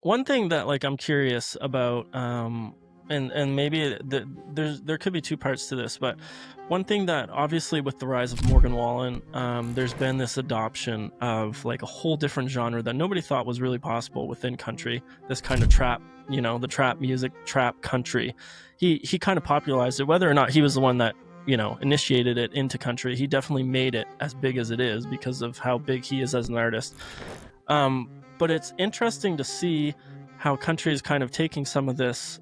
One thing that like I'm curious about, and maybe there could be two parts to this, but one thing that obviously with the rise of Morgan Wallen, there's been this adoption of like a whole different genre that nobody thought was really possible within country. This kind of trap, the trap music, trap country. He kind of popularized it, whether or not he was the one that initiated it into country. He definitely made it as big as it is because of how big he is as an artist. But it's interesting to see how country is kind of taking some of this,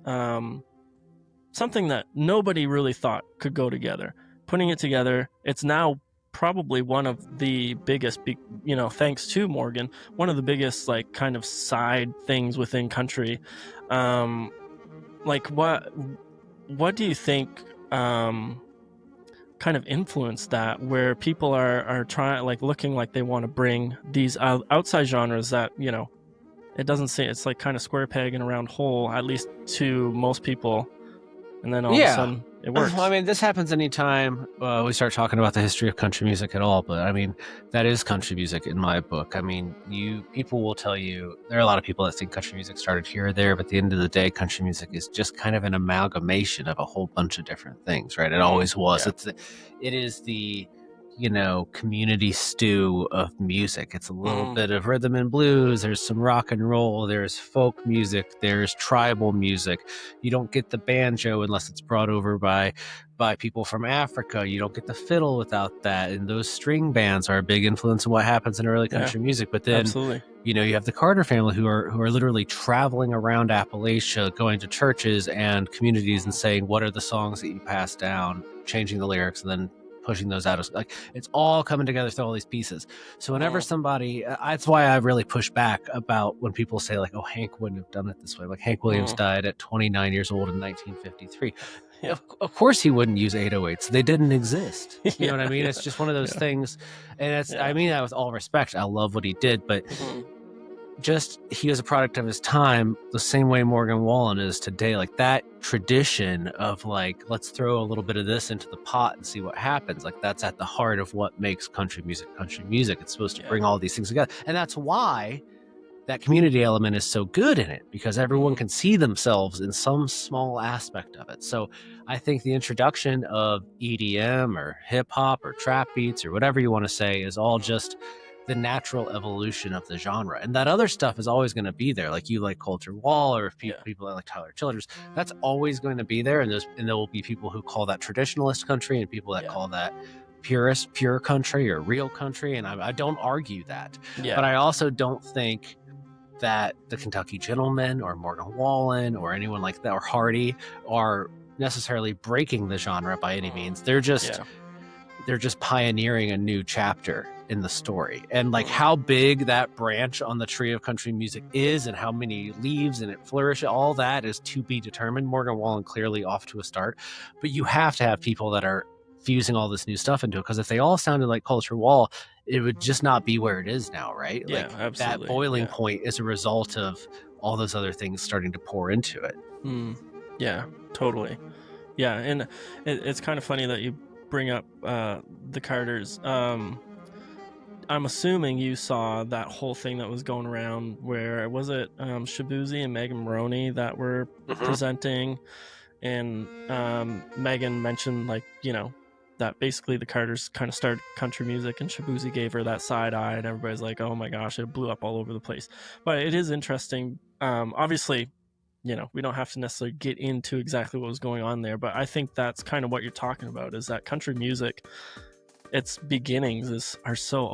something that nobody really thought could go together, putting it together. It's now probably one of the biggest, thanks to Morgan, one of the biggest like kind of side things within country. Um, like what do you think? Kind of influenced that, where people are trying, like, looking like they want to bring these outside genres that it doesn't say, it's like kind of square peg in a round hole, at least to most people, and then all of a Yeah. sudden it Well, I works. mean, this happens anytime we start talking about the history of country music at all. But I mean, that is country music in my book. I mean, people will tell you there are a lot of people that think country music started here or there, but at the end of the day, country music is just kind of an amalgamation of a whole bunch of different things, right? It always was. Yeah. It is the community stew of music. It's a little Mm, bit of rhythm and blues. There's some rock and roll. There's folk music. There's tribal music. You don't get the banjo unless it's brought over by people from Africa. You don't get the fiddle without that. And those string bands are a big influence in what happens in early yeah, country music. But then, absolutely. you have the Carter family who are literally traveling around Appalachia, going to churches and communities and saying, what are the songs that you pass down, changing the lyrics, and then pushing those out. Like, it's all coming together through all these pieces. So whenever Mm, somebody, that's why I really push back about when people say like, oh, Hank wouldn't have done it this way. Like, Hank Williams mm, died at 29 years old in 1953. yeah. Of course he wouldn't use 808s. They didn't exist. You know Yeah, what I mean? yeah, It's just one of those yeah, things. And I yeah. mean that with all respect. I love what he did, but Mm, just he was a product of his time the same way Morgan Wallen is today. Like, that tradition of like, let's throw a little bit of this into the pot and see what happens. Like, that's at the heart of what makes country music country music. It's supposed to yeah. bring all these things together. And that's why that community element is so good in it, because everyone Mm, can see themselves in some small aspect of it. So I think the introduction of EDM or hip hop or trap beats or whatever you want to say is all just the natural evolution of the genre. And that other stuff is always going to be there. Like, you like Culture Wall, or if yeah, people that like Tyler Childers, that's always going to be there. And there will be people who call that traditionalist country and people that yeah, call that pure country or real country. And I don't argue that. yeah. But I also don't think that the Kentucky Gentlemen or Morgan Wallen or anyone like that or Hardy are necessarily breaking the genre by any Mm, means. They're just pioneering a new chapter in the story. And like, mm, how big that branch on the tree of country music is and how many leaves and it flourishes, all that is to be determined. Morgan Wallen clearly off to a start, but you have to have people that are fusing all this new stuff into it, because if they all sounded like Culture Wall, it would just not be where it is now, right? yeah, Like, that absolutely. boiling Yeah. point is a result of all those other things starting to pour into it. Mm, yeah, totally. Yeah, and it's kind of funny that you bring up the Carters. I'm assuming you saw that whole thing that was going around where was it Shabuzi and Megan Maroney that were Mm-hmm. presenting, and Megan mentioned, like, that basically the Carters kind of started country music, and Shabuzi gave her that side eye, and everybody's like, oh my gosh, it blew up all over the place. But it is interesting. Obviously, we don't have to necessarily get into exactly what was going on there, but I think that's kind of what you're talking about, is that country music, its beginnings are so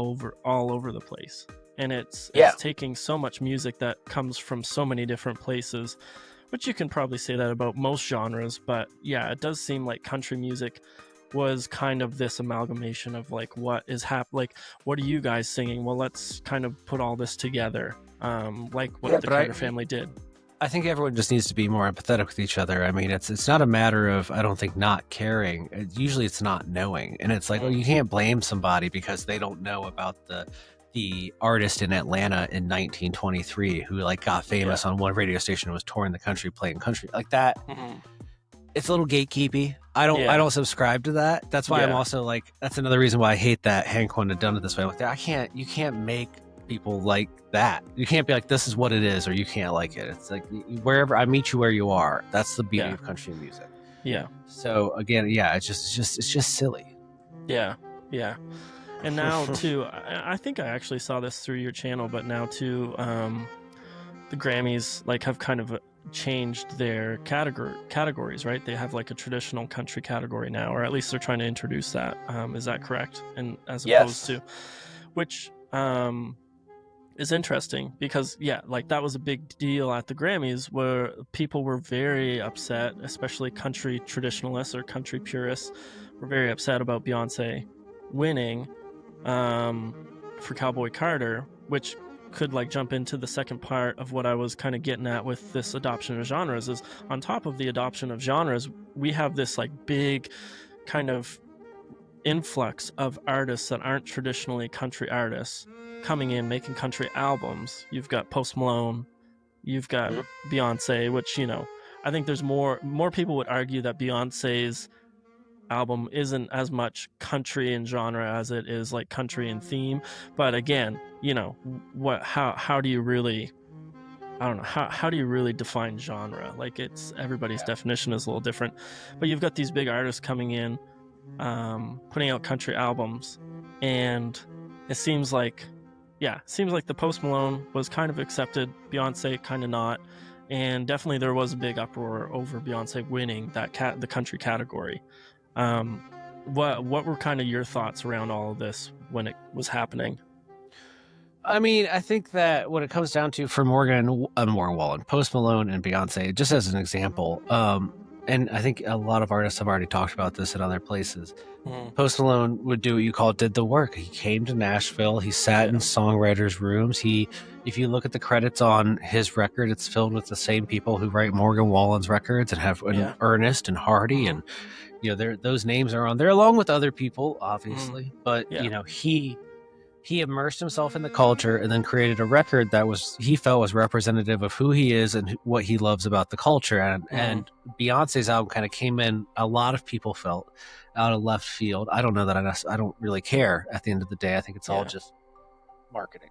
all over the place. And Yeah. it's taking so much music that comes from so many different places, which you can probably say that about most genres, but yeah, it does seem like country music was kind of this amalgamation of like, what is like, what are you guys singing? Well, let's kind of put all this together, like Yeah, what the but Carter family did. I think everyone just needs to be more empathetic with each other. I mean, it's not a matter of, I don't think, not caring. Usually it's not knowing. And it's like, oh, Mm, you can't blame somebody because they don't know about the artist in Atlanta in 1923 who like got yeah. famous on one radio station and was touring the country playing country. Like that, Mhm. it's a little gatekeepy. I Yeah. don't subscribe to that. That's why I'm Yeah. also like, that's another reason why I hate that Hank wouldn't have done it this way. Like, you can't make people like that. You can't be like, this is what it is, or you can't like it. It's like wherever I meet you where you are. That's the beauty Yeah. of country music. Yeah. So again, yeah, it's just silly. Yeah. Yeah. And now too, I think I actually saw this through your channel, but now too, the Grammys like have kind of changed their categories, right? They have like a traditional country category now, or at least they're trying to introduce that. Is that correct? And as opposed to, which is interesting because yeah, like that was a big deal at the Grammys where people were very upset, especially country traditionalists or country purists were very upset about Beyonce winning for Cowboy Carter, which could like jump into the second part of what I was kind of getting at with this adoption of genres. Is on top of the adoption of genres, we have this like big kind of influx of artists that aren't traditionally country artists coming in making country albums. You've got Post Malone, you've got Beyonce, which, you know, I think there's more people would argue that Beyonce's album isn't as much country in genre as it is like country in theme. But again, you know, how do you really, I don't know, how do you really define genre? Like it's everybody's definition is a little different. But you've got these big artists coming in, putting out country albums, and it seems like the Post Malone was kind of accepted, Beyonce kind of not, and definitely there was a big uproar over Beyonce winning the country category. What were kind of your thoughts around all of this when it was happening? I mean, I think that when it comes down to for Morgan Wallen, Post Malone, and Beyonce, just as an example, and I think a lot of artists have already talked about this in other places. Post Malone would do what you call did the work. He came to Nashville. He sat in songwriters' rooms. If you look at the credits on his record, it's filled with the same people who write Morgan Wallen's records and have Ernest and Hardy, and you know, those names are on there along with other people, obviously. But you know, he immersed himself in the culture and then created a record that he felt was representative of who he is and what he loves about the culture. And Beyonce's album kind of came in, a lot of people felt, out of left field. I don't know that I don't really care at the end of the day. I think it's all just marketing.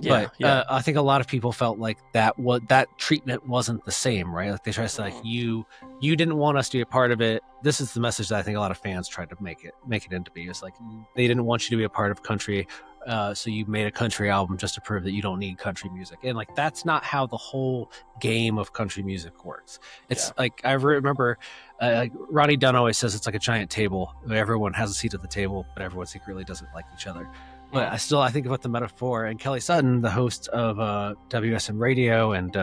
But I think a lot of people felt like that treatment wasn't the same, right? Like they tried to say, like, you didn't want us to be a part of it. This is the message that I think a lot of fans tried to make it into be. It's like they didn't want you to be a part of country, so you made a country album just to prove that you don't need country music. And like that's not how the whole game of country music works. It's like I remember like Ronnie Dunn always says it's like a giant table. Everyone has a seat at the table, but everyone secretly doesn't like each other. But I think about the metaphor, and Kelly Sutton, the host of WSM Radio and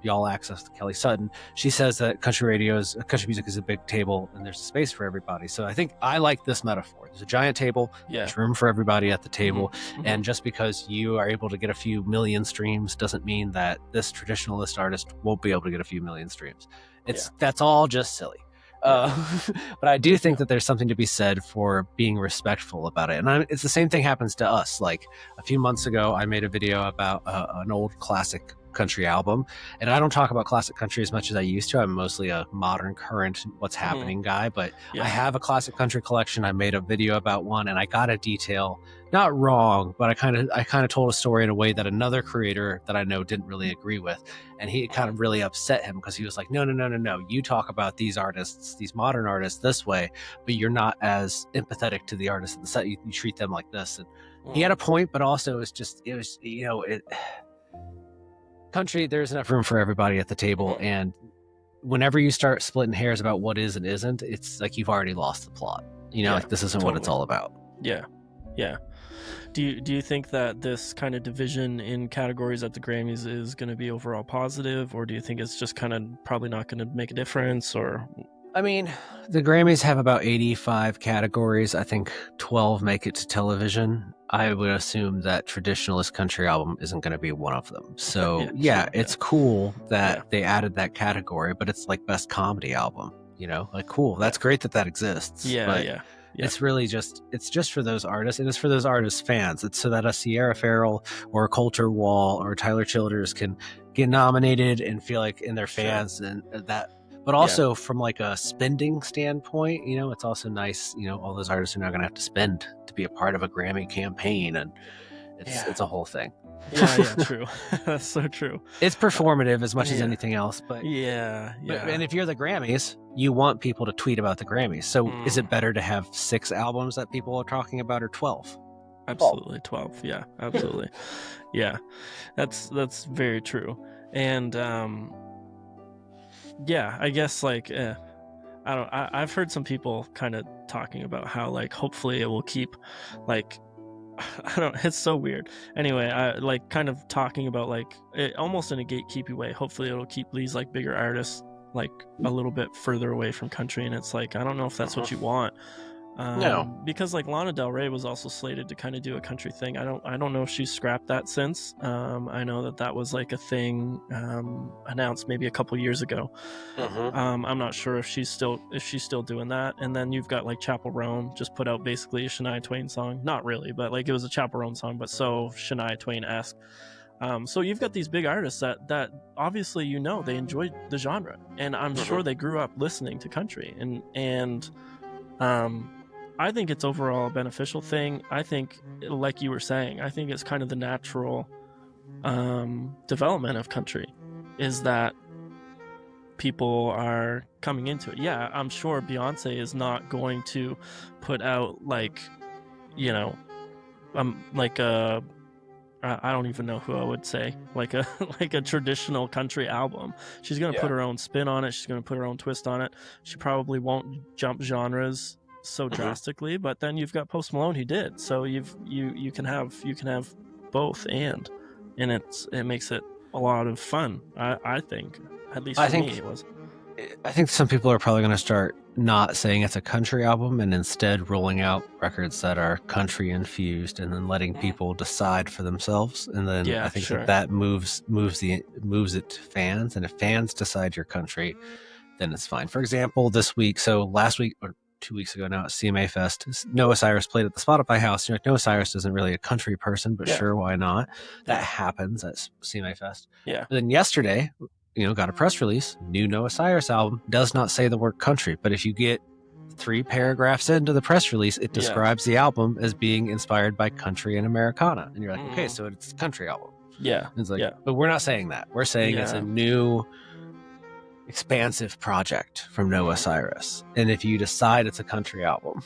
Y'all Access to Kelly Sutton, she says that country music is a big table and there's space for everybody. So I think I like this metaphor. There's a giant table, there's room for everybody at the table, and just because you are able to get a few million streams doesn't mean that this traditionalist artist won't be able to get a few million streams. That's all just silly. But I do think that there's something to be said for being respectful about it. And it's the same thing happens to us. Like a few months ago, I made a video about an old classic country album, and I don't talk about classic country as much as I used to. I'm mostly a modern, current, what's happening guy, but I have a classic country collection. I made a video about one, and I got a detail, not wrong, but I kind of told a story in a way that another creator that I know didn't really agree with, and he kind of really upset him because he was like, no, you talk about these artists, these modern artists, this way, but you're not as empathetic to the artists in the set. You treat them like this, and he had a point, but also it was country, there's enough room for everybody at the table, and whenever you start splitting hairs about what is and isn't, it's like you've already lost the plot. Like this isn't what it's all about. Do you think that this kind of division in categories at the Grammys is going to be overall positive, or do you think it's just kind of probably not going to make a difference? Or I mean, the Grammys have about 85 categories. I think 12 make it to television. I would assume that traditionalist country album isn't going to be one of them. So it's cool that they added that category, but it's like best comedy album, like cool. That's great that exists. It's really it's just for those artists, and it's for those artists' fans. It's so that a Sierra Farrell or a Coulter Wall or Tyler Childers can get nominated and feel like in their fans and that. But also from like a spending standpoint, it's also nice, all those artists are now going to have to spend to be a part of a Grammy campaign. And It's a whole thing. Yeah, true. That's so true. It's performative as much as Yeah. anything else, but Yeah. and if you're the Grammys, you want people to tweet about the Grammys. So is it better to have 6 albums that people are talking about, or 12? Absolutely, 12. Yeah, absolutely. Yeah, that's very true. And yeah, I guess like I've heard some people kind of talking about how like hopefully it will keep like I don't. It's so weird. Anyway, I like kind of talking about like it, almost in a gatekeeping way. Hopefully, it'll keep these like bigger artists like a little bit further away from country. And it's like I don't know if that's what you want. No. Because like Lana Del Rey was also slated to kind of do a country thing. I don't know if she's scrapped that since. I know that was like a thing announced maybe a couple years ago. I'm not sure if she's still doing that. And then you've got like Chappell Roan just put out basically a Shania Twain song. Not really, but like it was a Chappell Roan song, but so Shania Twain-esque. So you've got these big artists that obviously they enjoy the genre, and I'm sure they grew up listening to country, and I think it's overall a beneficial thing. I think, like you were saying, I think it's kind of the natural development of country, is that people are coming into it. Yeah, I'm sure Beyonce is not going to put out like, like a I don't even know who I would say like a like a traditional country album. She's gonna put her own spin on it. She's gonna put her own twist on it. She probably won't jump genres so drastically, but then you've got Post Malone who did. So you can have both, and it makes it a lot of fun. I think, at least for me it was. I think some people are probably going to start not saying it's a country album and instead rolling out records that are country infused, and then letting people decide for themselves. And then I think that moves it to fans. And if fans decide your country, then it's fine. For example, last week or 2 weeks ago now at CMA Fest, Noah Cyrus played at the Spotify House. You're like, Noah Cyrus isn't really a country person, but sure, why not? That happens at CMA Fest. Yeah. And then yesterday, got a press release. New Noah Cyrus album does not say the word country, but if you get 3 paragraphs into the press release, it describes the album as being inspired by country and Americana, and you're like, okay, so it's a country album. Yeah, it's like, but we're not saying that. We're saying it's a new, expansive project from Noah Cyrus, and if you decide it's a country album,